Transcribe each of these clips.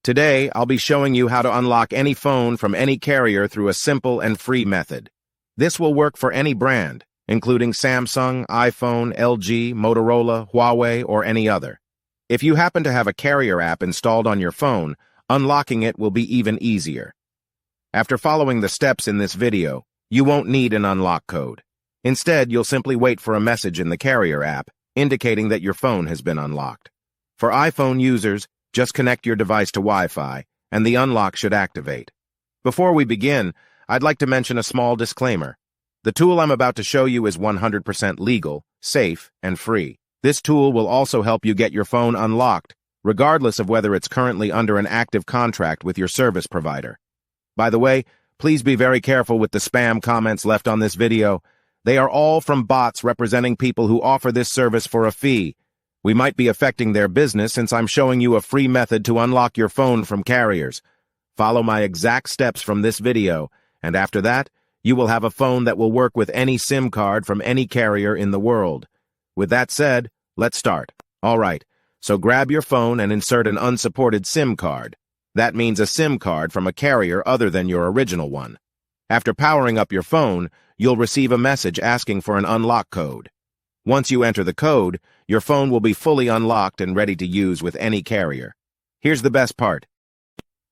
Today, I'll be showing you how to unlock any phone from any carrier through a simple and free method. This will work for any brand, including Samsung, iPhone, LG, Motorola, Huawei, or any other. If you happen to have a carrier app installed on your phone, unlocking it will be even easier. After following the steps in this video, you won't need an unlock code. Instead, you'll simply wait for a message in the carrier app indicating that your phone has been unlocked. For iPhone users, just connect your device to Wi-Fi, and the unlock should activate. Before we begin, I'd like to mention a small disclaimer. The tool I'm about to show you is 100% legal, safe, and free. This tool will also help you get your phone unlocked, regardless of whether it's currently under an active contract with your service provider. By the way, please be very careful with the spam comments left on this video. They are all from bots representing people who offer this service for a fee. We might be affecting their business since I'm showing you a free method to unlock your phone from carriers. Follow my exact steps from this video, and after that, you will have a phone that will work with any SIM card from any carrier in the world. With that said, let's start. All right, so grab your phone and insert an unsupported SIM card. That means a SIM card from a carrier other than your original one. After powering up your phone, you'll receive a message asking for an unlock code. Once you enter the code, your phone will be fully unlocked and ready to use with any carrier. Here's the best part.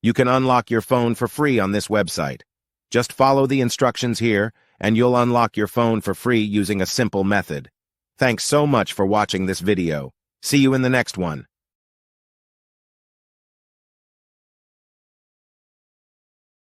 You can unlock your phone for free on this website. Just follow the instructions here, and you'll unlock your phone for free using a simple method. Thanks so much for watching this video. See you in the next one.